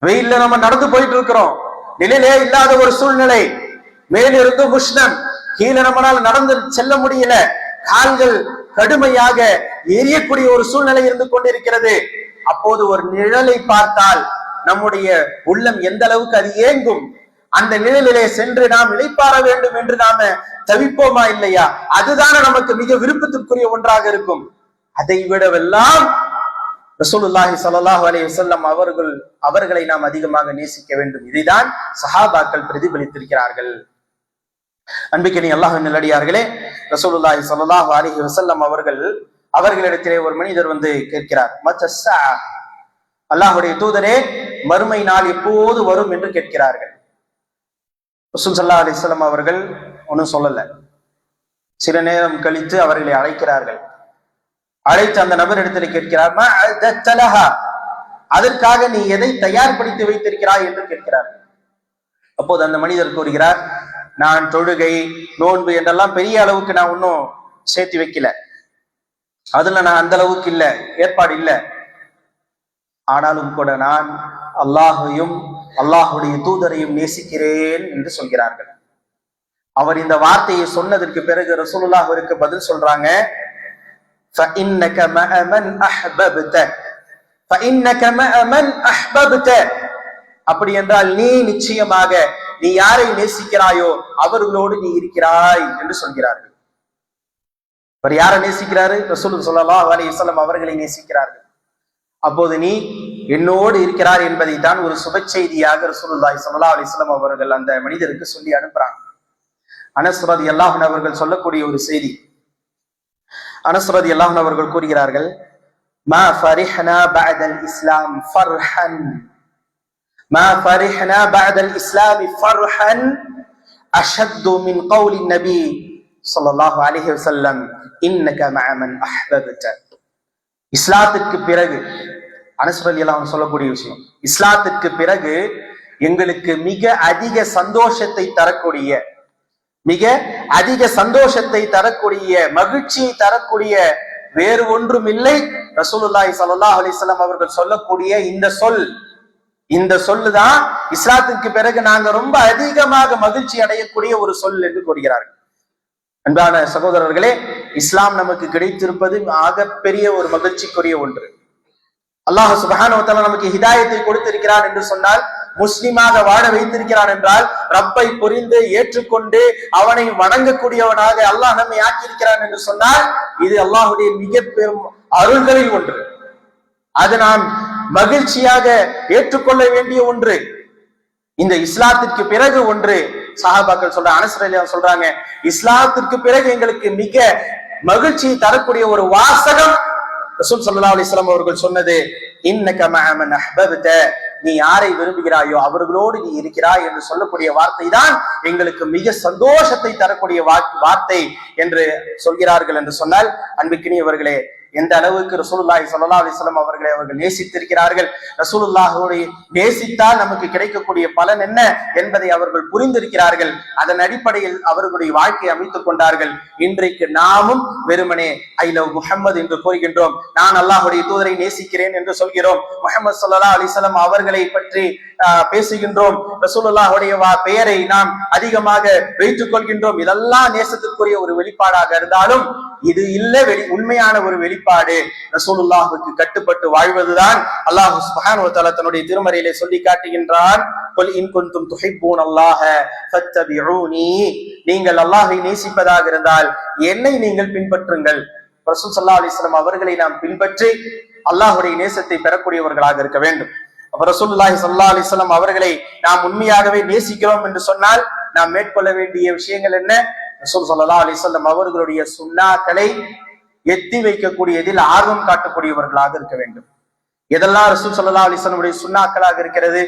வெயில்ல நம்ம நடந்து போயிட்டு இருக்கிறோம், நிலையிலே இல்லாத ஒரு சூழ்நிலை, மேலிருந்து உஷ்ணம், கீழே நம்மளால் நடந்து செல்ல முடியல, கால்கள் கடுமையாக எரியக்கூடிய ஒரு சூழ்நிலை இருந்து கொண்டிருக்கிறது. அப்போது ஒரு நிழலை பார்த்தால் நம்முடைய உள்ளம் எந்த அளவுக்கு அது ஏங்கும். அந்த நிழலிலே சென்று நாம் இளைப்பாற வேண்டும் என்று நாம தவிப்போமா இல்லையா? அதுதானே நமக்கு மிக விருப்பத்திற்குரிய ஒன்றாக இருக்கும். அதை விடவெல்லாம் ரசூலுல்லாஹி ஸல்லல்லாஹு அலைஹி வஸல்லம் அவர்களை நாம் அதிகமாக நேசிக்க வேண்டும். இதைதான் சஹாபாக்கள் பிரதிபலித்திருக்கிறார்கள். அன்பிக்கினி அல்லாஹ்வின் நல்லடியார்களே, ரசூலுல்லாஹி ஸல்லல்லாஹு அலைஹி வஸல்லம் அவர்களிடத்திலே ஒரு மனிதர் வந்து கேட்கிறார், மத்தஸ்ஸா, அல்லாஹ்வுடைய தூதரே, மறுமை நாள் எப்போது வரும் என்று கேட்கிறார்கள். ரசூல் ஸல்லல்லாஹு அலைஹி வஸல்லம் அவர்கள் ஒன்னும் சொல்லல. சில நேரம் கழித்து அவர்களை அழைக்கிறார்கள். அழைத்து அந்த நபரிடத்தில் கேட்கிறார், அதற்காக நீ எதை தயார்படுத்தி வைத்திருக்கிறாய் என்று கேட்கிறார்கள். அப்போது அந்த மனிதர் கூறுகிறார், நான் தொழுகை, நோன்பு என்றெல்லாம் பெரிய அளவுக்கு நான் ஒன்னும் சேர்த்து வைக்கல, அதுல நான் அந்த அளவுக்கு இல்ல, ஏற்பாடு இல்லை. ஆனாலும் கூட நான் அல்லாஹையும் அல்லாஹுடைய தூதரையும் நேசிக்கிறேன் என்று சொல்கிறார்கள். அவர் இந்த வார்த்தையை சொன்னதற்கு பிறகு ரசூலுல்லாஹ் அவருக்கு பதில் சொல்றாங்க, فَإِنَّكَ مَعَ مَنْ أَحْبَبْتَ فَإِنَّكَ مَعَ مَنْ أَحْبَبْتَ. அப்படி என்றால் நீ நிச்சயமாக நீ யாரை நேசிக்கிறாயோ அவர்களோடு நீ இருக்கிறாய் என்று சொல்கிறார்கள். அவர் யாரை நேசிக்கிறாரு? ரசூல் ஸல்லல்லாஹு அலைஹி வஸல்லம் அவர்களை நேசிக்கிறார்கள். அப்போது நீ என்னோடு இருக்கிறார் என்பதை தான் ஒரு சுப செய்தியாக ரசூலுல்லாஹி ஸல்லல்லாஹு அலைஹி வஸல்லம் அவர்கள் அந்த மனிதருக்கு சொல்லி அனுப்புறாங்க. அனஸ் ரலியல்லாஹு அன்ஹு அவர்கள் சொல்லக்கூடிய ஒரு செய்தி. அனஸ் ரலியல்லாஹு அன்ஹு அவர்கள் கூறுகிறார்கள், மா ஃபரிஹ்னா பஅதல் இஸ்லாம் ஃபர்ஹன் மா ஃபரிஹ்னா பஅதல் இஸ்லாம் ஃபர்ஹன் அஷத்து மின் கௌலி நபி ஸல்லல்லாஹு அலைஹி வஸல்லம் இன்னக மஅ மன் அஹ்பப்த. இஸ்லாத்திற்கு பிறகு அனஸ் ரலியல்லாஹு அன்ஹு சொல்லக்கூடிய விஷயம், இஸ்லாத்திற்கு பிறகு எங்களுக்கு மிக அதிக சந்தோஷத்தை தரக்கூடிய, மிக அதிக சந்தோஷத்தை தரக்கூடிய, மகிழ்ச்சியை தரக்கூடிய வேறு ஒன்றும் இல்லை ரசூலுல்லாஹி ஸல்லல்லாஹு அலைஹி வஸல்லம் அவர்கள் சொல்லக்கூடிய இந்த சொல்லுதான் இஸ்லாத்திற்கு பிறகு நாங்க ரொம்ப அதிகமாக மகிழ்ச்சி அடையக்கூடிய ஒரு சொல் என்று கூறுகிறார்கள். அன்பான சகோதரர்களே, இஸ்லாம் நமக்கு கிடைத்திருப்பது ஆகப்பெரிய ஒரு மகிழ்ச்சிக்குரிய ஒன்று. அல்லாஹ் சுப்ஹானஹு வ தஆலா நமக்கு ஹிதாயத்தை கொடுத்திருக்கிறான் என்று சொன்னால், முஸ்லிமாக வாழ வைத்திருக்கிறான் என்றால், ரப்பை புரிந்து ஏற்றுக்கொண்டு அவனை வணங்கக்கூடியவனாக அல்லாஹ் நம்மை ஆக்கியிருக்கிறான் என்று சொன்னால், இது அல்லாஹுடைய மிக பெரும் அருள்களில் ஒன்று. அது நாம் மகிழ்ச்சியாக ஏற்றுக்கொள்ள வேண்டிய ஒன்று. இந்த இஸ்லாத்திற்கு பிறகு ஒன்று சஹாபாக்கள் சொல்ற, அனஸ் ரலியல்லாஹு சொல்றாங்க, இஸ்லாத்திற்கு பிறகு எங்களுக்கு மிக மகிழ்ச்சியை தரக்கூடிய ஒரு வாசகம் ரசூல் ஸல்லல்லாஹு அலைஹி வஸல்லம் அவர்கள் சொன்னது, இன்னக மஅ மன் அஹ்பப்த, நீ யாரை விரும்புகிறாயோ அவர்களோடு நீ இருக்கிறாய் என்று சொல்லக்கூடிய வார்த்தை தான் எங்களுக்கு மிக சந்தோஷத்தை தரக்கூடிய வார்த்தை என்று சொல்கிறார்கள் என்று சொன்னால், அன்பிற்கினியவர்களே, எந்த அளவுக்கு ரசூலுல்லாஹி ஸல்லல்லாஹு அலைஹி வஸல்லம் அவர்களை அவர்கள் நேசித்திருக்கிறார்கள், ரசூலுல்லாஹ்வை நேசித்தால் நமக்கு கிடைக்கக்கூடிய பலன் என்ன என்பதை அவர்கள் புரிந்திருக்கிறார்கள். அதன் அடிப்படையில் அவர்களுடைய வாழ்க்கையை அமைத்துக் கொண்டார்கள். இன்றைக்கு நாமும் வெறுமனே ஐ லவ் முஹம்மது என்று கூறுகின்றோம், நான் அல்லாஹ்வுடைய தூதரை நேசிக்கிறேன் என்று சொல்கிறோம், முஹம்மது ஸல்லல்லாஹு அலைஹி வஸல்லம் அவர்களை பற்றி பேசுகின்றோம், ரசூலுல்லாஹ்வுடைய பெயரை நாம் அதிகமாக வைத்துக் கொள்கின்றோம். இதெல்லாம் நேசத்திற்குரிய ஒரு வெளிப்பாடாக இருந்தாலும் இது இல்ல உண்மையான ஒரு வெளிப்பாடு. ரசூலுல்லாஹ்வுக்கு கட்டுப்பட்டு வாழ்வதுதான். அல்லாஹ் சுப்ஹானஹு வ தஆலா தன்னுடைய திருமறையிலே சொல்லி காட்டுகின்றான், குல் இன் குன்தும் துஹிப்பூனல்லாஹ ஃபத்தபிஊனி, நீங்கள் அல்லாஹ்வை நேசிப்பதாக இருந்தால் என்னை நீங்கள் பின்பற்றுங்கள். ரசூல் ஸல்லல்லாஹு அலைஹி வஸல்லம் அவர்களை நாம் பின்பற்றி அல்லாஹ்வுடைய நேசத்தை பெறக்கூடியவர்களாக இருக்க வேண்டும். அப்ப ரசூலுல்லாஹி ஸல்லல்லாஹு அலைஹி வஸல்லம் அவர்களை நாம் உண்மையாகவே நேசிக்கிறோம் என்று சொன்னால் நாம் மேற்கொள்ள வேண்டிய விஷயங்கள் என்ன? ரசூல் ஸல்லல்லாஹு அலைஹி வஸல்லம் அவர்களுடைய சுன்னாக்களை எத்தி வைக்கக்கூடியதில் ஆர்வம் காட்டக்கூடியவர்களாக இருக்க வேண்டும். எதெல்லாம் ரசூல் ஸல்லல்லாஹு அலைஹி வஸல்லம் சுன்னாக்களாக இருக்கிறது?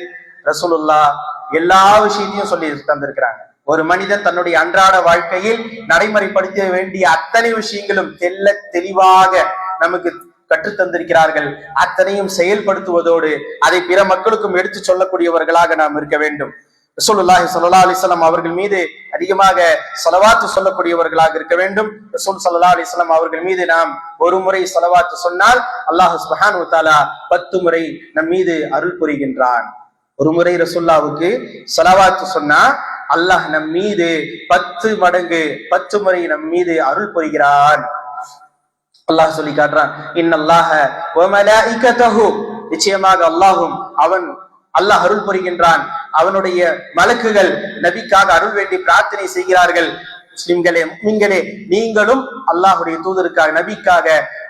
ரசூலுல்லாஹ் எல்லா விஷயத்தையும் சொல்லி தந்திருக்கிறாங்க. ஒரு மனிதன் தன்னுடைய அன்றாட வாழ்க்கையில் நடைமுறைப்படுத்த வேண்டிய அத்தனை விஷயங்களும் தெல்ல தெளிவாக நமக்கு கற்றுத்தந்திருக்கிறார்கள். அத்தனையும் செயல்படுத்துவதோடு அதை பிற மக்களுக்கும் எடுத்து சொல்லக்கூடியவர்களாக நாம் இருக்க வேண்டும். ரசூலுல்லாஹி ஸல்லல்லாஹு அலைஹி வஸல்லம் அவர்கள் மீது அதிகமாக ஸலவாத் சொல்லக்கூடியவர்களாக இருக்க வேண்டும். ரசூல் ஸல்லல்லாஹு அலைஹி வஸல்லம் அவர்கள் மீது நாம் ஒரு முறை ஸலவாத் சொன்னால் அல்லாஹ் சுப்ஹானஹு வ தஆலா 10 முறை நம் மீது அருள் புரிகின்றான். ஒரு முறை ரசூலுல்லாஹ்வுக்கு ஸலவாத் சொன்னா அல்லாஹ் நம் மீது 10 மடங்கு 10 முறை நம் மீது அருள் புரிகிறான். அல்லாஹ் சொல்லி காட்டுறான், இன்னல்லாஹ வ மலாயிகதஹு, நிச்சயமாக அல்லாஹ்வும் அல்லாஹ் அருள் புரிகின்றான், அவனுடைய மலக்குகள் நபிக்காக அருள் வேண்டி பிரார்த்தனை செய்கிறார்கள். முஸ்லிம்களே, முஃமின்களே, நீங்களும் அல்லாஹ்வுடைய தூதருக்காக நபிக்காக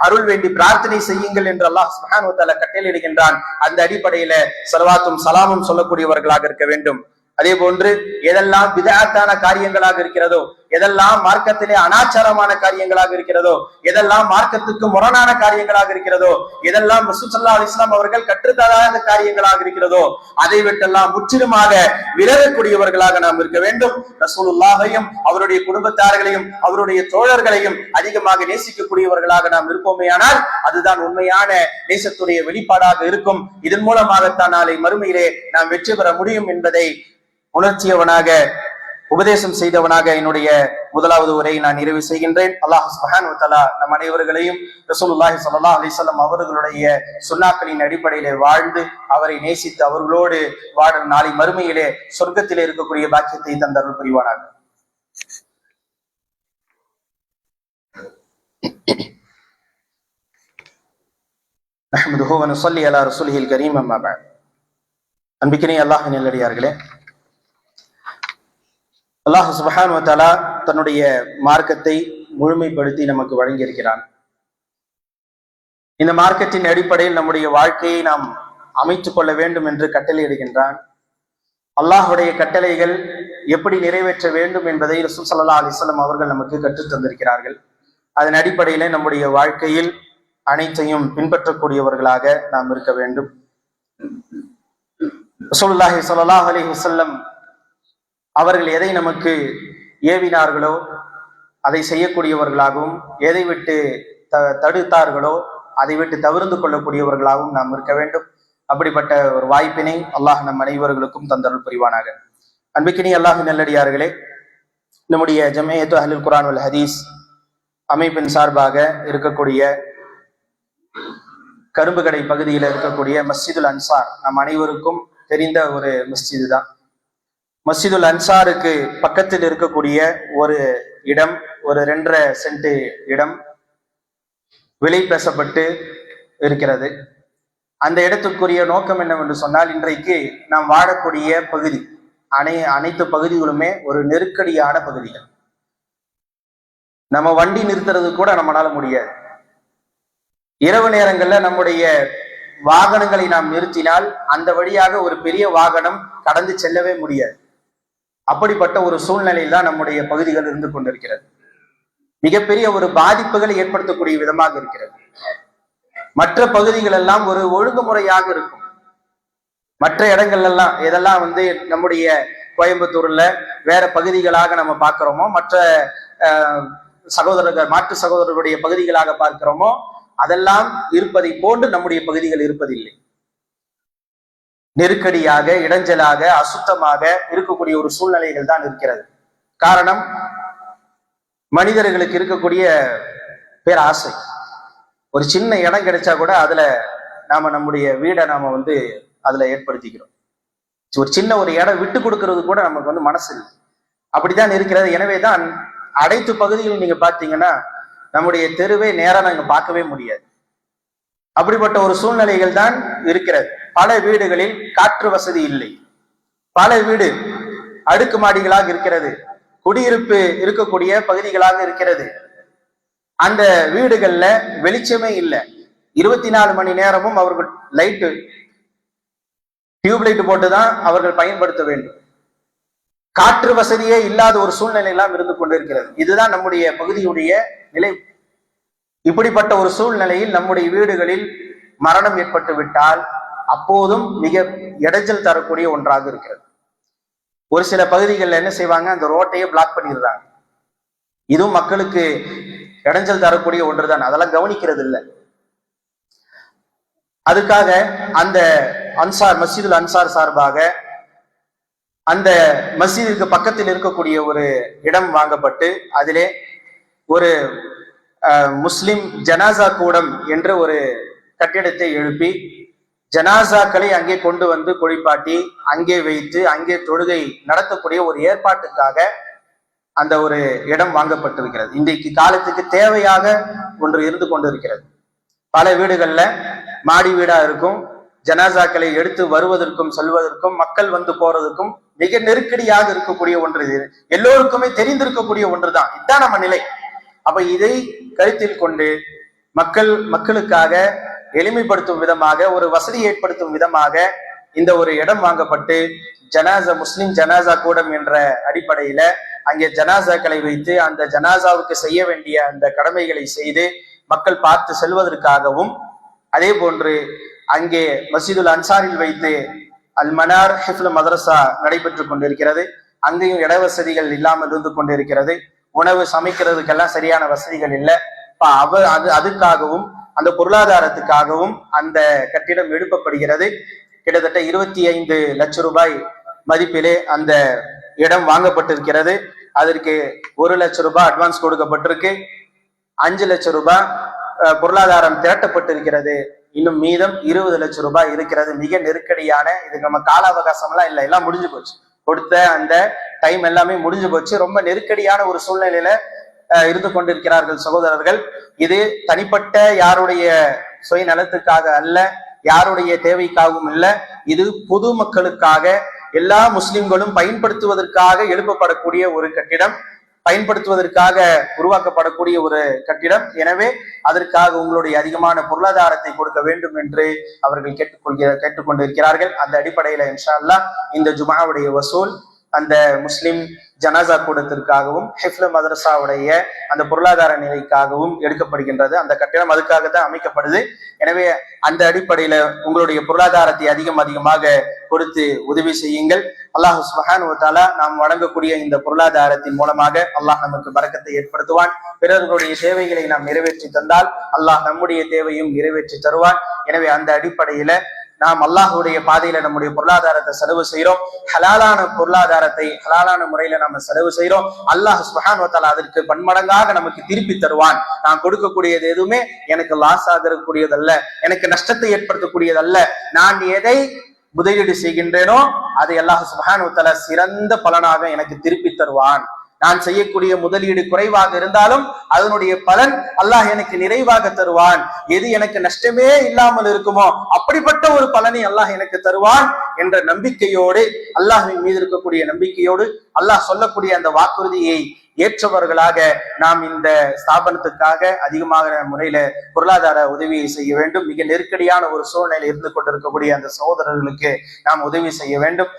அருள் வேண்டி பிரார்த்தனை செய்யுங்கள் என்று அல்லாஹ் சுப்ஹானஹு வ தஆலா கட்டளையிடுகின்றான். அந்த அடிப்படையில ஸலவாத்தும் ஸலாமும் சொல்லக்கூடியவர்களாக இருக்க வேண்டும். அதே போன்று எதெல்லாம் பிதஅத்தான காரியங்களாக இருக்கிறதோ, எதெல்லாம் மார்க்கத்திலே அனாச்சாரமான காரியங்களாக இருக்கிறதோ, எதெல்லாம் மார்க்கத்துக்கு முரணான காரியங்களாக இருக்கிறதோ, எதெல்லாம் ரசூல் ஸல்லல்லாஹு அலைஹி வஸல்லம் அவர்கள் கற்றுத்தராத காரியங்களாக இருக்கிறதோ அதை விட்டெல்லாம் முற்றிலுமாக விலகக்கூடியவர்களாக நாம் இருக்க வேண்டும். ரசூலுல்லாஹையும் அவருடைய குடும்பத்தார்களையும் அவருடைய தோழர்களையும் அதிகமாக நேசிக்கக்கூடியவர்களாக நாம் இருப்போமேயானால் அதுதான் உண்மையான நேசத்துடைய வெளிப்பாடாக இருக்கும். இதன் மூலமாகத்தான் நாளை மறுமையிலே நாம் வெற்றி பெற முடியும் என்பதை உணர்த்தியவனாக, உபதேசம் செய்தவனாக என்னுடைய முதலாவது உரையை நான் நிறைவு செய்கின்றேன். அல்லாஹ் சுப்ஹானஹு வ தஆலா நம் அனைவர்களையும் ரசூலுல்லாஹி ஸல்லல்லாஹு அலைஹி வஸல்லம் அவர்களுடைய சுன்னாக்களின் அடிப்படையிலே வாழ்ந்து அவரை நேசித்து அவர்களோடு வாழும் நாளை மறுமையிலே சொர்க்கத்திலே இருக்கக்கூடிய பாக்கியத்தை தந்தருள் புரிவானாக. நஹ்மதுஹு வ நுஸல்லி அலா ரசூலிஹில் கரீம், அம்மா பஅத். அன்பிற்கினிய அல்லாஹ்வின் நல்லடியார்களே, அல்லாஹ் சுப்ஹானஹு வ தஆலா தன்னுடைய மார்க்கத்தை முழுமைப்படுத்தி நமக்கு வழங்கியிருக்கிறான். இந்த மார்க்கத்தின் அடிப்படையில் நம்முடைய வாழ்க்கையை நாம் அமைத்துக் கொள்ள வேண்டும் என்று கட்டளையிடுகின்றான். அல்லாஹ்வுடைய கட்டளைகள் எப்படி நிறைவேற்ற வேண்டும் என்பதை ரசூல் ஸல்லல்லாஹு அலைஹி வஸல்லம் அவர்கள் நமக்கு கற்றுத் தந்திருக்கிறார்கள். அதன் அடிப்படையில நம்முடைய வாழ்க்கையில் அனைத்தையும் பின்பற்றக்கூடியவர்களாக நாம் இருக்க வேண்டும். ரசூலுல்லாஹி ஸல்லல்லாஹு அலைஹி வஸல்லம் அவர்கள் எதை நமக்கு ஏவினார்களோ அதை செய்யக்கூடியவர்களாகவும், எதை விட்டு தடுத்தார்களோ அதை விட்டு தவிர்த்து கொள்ளக்கூடியவர்களாகவும் நாம் இருக்க வேண்டும். அப்படிப்பட்ட ஒரு வாய்ப்பினை அல்லாஹ் நம் அனைவர்களுக்கும் தந்தருள் புரிவானாக. அன்பிக்கினி அல்லாஹ் நல்லடியார்களே, நம்முடைய ஜமியத்து அஹ்லுல் குர்ஆன் வல் ஹதீஸ் அமைப்பின் சார்பாக இருக்கக்கூடிய கரும்புகடை பகுதியில் இருக்கக்கூடிய மஸ்ஜிதுல் அன்சார் நம் அனைவருக்கும் தெரிந்த ஒரு மஸ்ஜிது தான். மஸ்ஜிதுல் அன்சாருக்கு பக்கத்தில் இருக்கக்கூடிய ஒரு இடம், ஒரு 2.5 சென்ட் இடம் விலை பேசப்பட்டு இருக்கிறது. அந்த இடத்துக்குரிய நோக்கம் என்னவென்று சொன்னால், இன்றைக்கு நாம் வாழக்கூடிய பகுதி அனைத்து பகுதிகளுமே ஒரு நெருக்கடியான பகுதிகள். நம்ம வண்டி நிறுத்துறது கூட நம்மளால முடியாது. இரவு நேரங்கள்ல நம்முடைய வாகனங்களை நாம் நிறுத்தினால் அந்த வழியாக ஒரு பெரிய வாகனம் கடந்து செல்லவே முடியாது. அப்படிப்பட்ட ஒரு சூழ்நிலையில் தான் நம்முடைய பகுதிகள் இருந்து கொண்டிருக்கிறது. மிகப்பெரிய ஒரு பாதிப்புகளை ஏற்படுத்தக்கூடிய விதமாக இருக்கிறது. மற்ற பகுதிகள் எல்லாம் ஒரு ஒழுங்குமுறையாக இருக்கும். மற்ற இடங்கள் எல்லாம் எதெல்லாம் நம்முடைய கோயம்புத்தூர்ல வேற பகுதிகளாக நம்ம பார்க்கிறோமோ, மற்ற மாற்று சகோதரர்களுடைய பகுதிகளாக பார்க்கிறோமோ, அதெல்லாம் இருப்பதை போன்று நம்முடைய பகுதிகள் இருப்பதில்லை. நெருக்கடியாக, இடைஞ்சலாக, அசுத்தமாக இருக்கக்கூடிய ஒரு சூழ்நிலைகள் தான் இருக்கிறது. காரணம், மனிதர்களுக்கு இருக்கக்கூடிய பேராசை. ஒரு சின்ன இடம் கிடைச்சா கூட அதுல நாம நம்முடைய வீடை நாம அதுல ஏற்படுத்திக்கிறோம். ஒரு சின்ன ஒரு இடம் விட்டு கொடுக்கறது கூட நமக்கு மனசு இல்லை. அப்படித்தான் இருக்கிறது. எனவேதான் அனைத்து பகுதிகள் நீங்க பாத்தீங்கன்னா நம்முடைய தெருவை நேரம் நாங்க பார்க்கவே முடியாது. அப்படிப்பட்ட ஒரு சூழ்நிலைகள் தான் இருக்கிறது. பல வீடுகளில் காற்று வசதி இல்லை. பல வீடு அடுக்குமாடிகளாக இருக்கிறது. குடியிருப்பு இருக்கக்கூடிய பகுதிகளாக இருக்கிறது. அந்த வீடுகள்ல வெளிச்சமே இல்லை. 24 மணி நேரமும் அவர்கள் டியூப்லைட் போட்டுதான் அவர்கள் பயன்படுத்த வேண்டும். காற்று வசதியே இல்லாத ஒரு சூழ்நிலை எல்லாம் இருந்து கொண்டிருக்கிறது. இதுதான் நம்முடைய பகுதியுடைய நிலை. இப்படிப்பட்ட ஒரு சூழ்நிலையில் நம்முடைய வீடுகளில் மரணம் ஏற்பட்டு விட்டால் அப்போதும் மிக இடைஞ்சல் தரக்கூடிய ஒன்றாக இருக்கிறது. ஒரு சில பகுதிகளில் என்ன செய்வாங்க, அந்த ரோட்டையே பிளாக் பண்ணிடுறாங்க. இதுவும் மக்களுக்கு இடைஞ்சல் தரக்கூடிய ஒன்றுதான். அதெல்லாம் கவனிக்கிறது இல்லை. அதுக்காக அந்த மஸ்ஜிதுல் அன்சார் சார்பாக அந்த மஸ்ஜிதுக்கு பக்கத்தில் இருக்கக்கூடிய ஒரு இடம் வாங்கப்பட்டு அதிலே ஒரு முஸ்லிம் ஜனாசா கூடம் என்ற ஒரு கட்டிடத்தை எழுப்பி ஜனாசாக்களை அங்கே கொண்டு குளிப்பாட்டி அங்கே வைத்து அங்கே தொழுகை நடத்தக்கூடிய ஒரு ஏற்பாட்டுக்காக அந்த ஒரு இடம் வாங்கப்பட்டிருக்கிறது. இன்றைக்கு காலத்துக்கு தேவையாக ஒன்று இருந்து கொண்டிருக்கிறது. பல வீடுகள்ல மாடி வீடா இருக்கும். ஜனாசாக்களை எடுத்து வருவதற்கும் செல்வதற்கும் மக்கள் போறதுக்கும் மிக நெருக்கடியாக இருக்கக்கூடிய ஒன்று இது. எல்லோருக்குமே தெரிந்திருக்கக்கூடிய ஒன்றுதான். இதுதான் நம்ம நிலை. அப்ப இதை கருத்தில் கொண்டு மக்களுக்காக எளிமைப்படுத்தும் விதமாக, ஒரு வசதி ஏற்படுத்தும் விதமாக இந்த ஒரு இடம் வாங்கப்பட்டு முஸ்லிம் ஜனாசா கூடம் என்ற அடிப்படையில அங்கே ஜனாசாக்களை வைத்து அந்த ஜனாசாவுக்கு செய்ய வேண்டிய அந்த கடமைகளை செய்து மக்கள் பார்த்து செல்வதற்காகவும், அதே போன்று அங்கே மஸ்ஜிதுல் அன்சாரில் வைத்து அல் மனார் ஹிஃப்ல் மதரசா நடைபெற்று கொண்டிருக்கிறது. அங்கேயும் இட வசதிகள் இல்லாமல் இருந்து கொண்டிருக்கிறது. உணவு சமைக்கிறதுக்கெல்லாம் சரியான வசதிகள் இல்லை. அதுக்காகவும் அந்த பொருளாதாரத்துக்காகவும் அந்த கட்டிடம் எழுப்பப்படுகிறது. கிட்டத்தட்ட 25 லட்சம் ரூபாய் மதிப்பிலே அந்த இடம் வாங்கப்பட்டிருக்கிறது. அதற்கு 1 லட்சம் ரூபாய் அட்வான்ஸ் கொடுக்கப்பட்டிருக்கு. 5 லட்சம் ரூபாய் பொருளாதாரம் திரட்டப்பட்டிருக்கிறது. இன்னும் மீதம் 20 லட்சம் ரூபாய் இருக்கிறது. மிக நெருக்கடியான, இதுக்கு நம்ம கால அவகாசம் எல்லாம் இல்லை, எல்லாம் முடிஞ்சு போச்சு. கொடுத்த அந்த டைம் எல்லாமே முடிஞ்சு போச்சு. ரொம்ப நெருக்கடியான ஒரு சூழ்நிலையில இருந்து கொண்டிருக்கிறார்கள் சகோதரர்கள். இது தனிப்பட்ட யாருடைய சுயநலத்துக்காக அல்ல, யாருடைய தேவைக்காகவும் இல்லை. இது பொது மக்களுக்காக, எல்லா முஸ்லிம்களும் பயன்படுத்துவதற்காக எழுப்பப்படக்கூடிய ஒரு கட்டிடம், பயன்படுத்துவதற்காக உருவாக்கப்படக்கூடிய ஒரு கட்டிடம். எனவே அதற்காக உங்களுடைய அதிகமான பொருளாதாரத்தை கொடுக்க வேண்டும் என்று அவர்கள் கேட்டுக்கொண்டிருக்கிறார்கள். அந்த அடிப்படையில இன்ஷா அல்லாஹ் இந்த ஜுமாவுடைய வசூல் அந்த முஸ்லிம் ஜனாசா கூடத்திற்காகவும் ஹிஃப்ல மதரசாவுடைய அந்த பொருளாதார நிலைக்காகவும் எடுக்கப்படுகின்றது. அந்த கட்டிடம் அதுக்காக தான் அமைக்கப்படுது. எனவே அந்த அடிப்படையில உங்களுடைய பொருளாதாரத்தை அதிகமாக கொடுத்து உதவி செய்யுங்கள். அல்லாஹ் சுப்ஹானஹு வ தஆலா நாம் வழங்கக்கூடிய இந்த பொருளாதாரத்தின் மூலமாக அல்லாஹ் நமக்கு பரக்கத்தை ஏற்படுத்துவான். பிறர்களுடைய தேவைகளை நாம் நிறைவேற்றி தந்தால் அல்லாஹ் நம்முடைய தேவையும் நிறைவேற்றி தருவான். எனவே அந்த அடிப்படையில நாம் அல்லாஹுடைய பாதையில நம்முடைய பொருளாதாரத்தை செலவு செய்யறோம். ஹலாலான பொருளாதாரத்தை ஹலாலான முறையில நம்ம செலவு செய்யறோம். அல்லாஹ் சுப்ஹானஹு வ தஆலா அதற்கு பன்மடங்காக நமக்கு திருப்பி தருவான். நான் கொடுக்கக்கூடியது எதுவுமே எனக்கு லாஸ் ஆகக்கூடியதல்ல, எனக்கு நஷ்டத்தை ஏற்படுத்தக்கூடியதல்ல. நான் எதை முதலீடு செய்கின்றேனோ அதை அல்லாஹ் சுப்ஹானஹு வ தஆலா சிறந்த பலனாக எனக்கு திருப்பி தருவான். நான் செய்யக்கூடிய முதலீடு குறைவாக இருந்தாலும் அதனுடைய பலன் அல்லாஹ் எனக்கு நிறைவாக தருவான். எது எனக்கு நஷ்டமே இல்லாமல் இருக்குமோ அப்படிப்பட்ட ஒரு பலனை அல்லாஹ் எனக்கு தருவான் என்ற நம்பிக்கையோடு, அல்லாஹ்வின் மீது இருக்கக்கூடிய நம்பிக்கையோடு, அல்லாஹ் சொல்லக்கூடிய அந்த வாக்குறுதியை ஏற்றவர்களாக நாம் இந்த ஸ்தாபனத்துக்காக அதிகமாக முறையில பொருளாதார உதவியை செய்ய வேண்டும். மிக நெருக்கடியான ஒரு சூழ்நிலை இருந்து கொண்டிருக்கக்கூடிய அந்த சகோதரர்களுக்கு நாம் உதவி செய்ய வேண்டும்.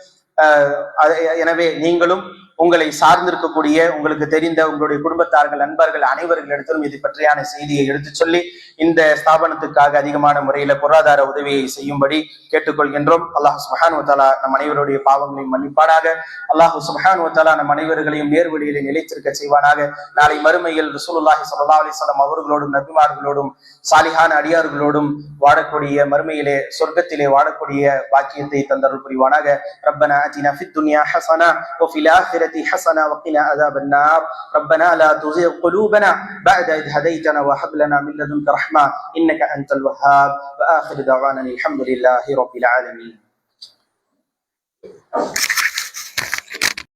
எனவே நீங்களும் உங்களை சார்ந்திருக்கக்கூடிய, உங்களுக்கு தெரிந்த உங்களுடைய குடும்பத்தார்கள், நண்பர்கள் அனைவர்களிடத்திலும் இது பற்றியான செய்தியை எடுத்து சொல்லி இந்த ஸ்தாபனத்துக்காக அதிகமான முறையில பொருளாதார உதவியை செய்யும்படி கேட்டுக்கொள்கின்றோம். அல்லாஹ் சுப்ஹானஹு வ தஆலா நம் அனைவருடைய பாவங்களையும் மன்னிப்பானாக. அல்லாஹ் சுப்ஹானஹு வ தஆலா நம் அனைவர்களையும் நேர்வழியிலே நிலைத்திருக்க செய்வானாக. நாளை மறுமையில் ரசூலுல்லாஹி ஸல்லல்லாஹு அலைஹி வஸல்லம் அவர்களோடும் நபிமார்களோடும் சாலிஹான அடியார்களோடும் வாழக்கூடிய மறுமையிலே சொர்க்கத்திலே வாழக்கூடிய பாக்கியத்தை தந்தருள் புரிவானாக. ரப்பனா ஆதினா ஃபித் துன்யா ஹஸனா வ ஃபில் ஆখিরাতি ஹஸனா வ கினா அஸாபன் நார். ரப்பனா லா துஸிக் குலூபனா பஅத இத் ஹதைதனா வ ஹப் லனா மின் லதுன்க ரஹ்மா இன்னக அன்தல் வஹ்ஹாப். வ ஆখির دعوانا الحمد لله رب العالمين.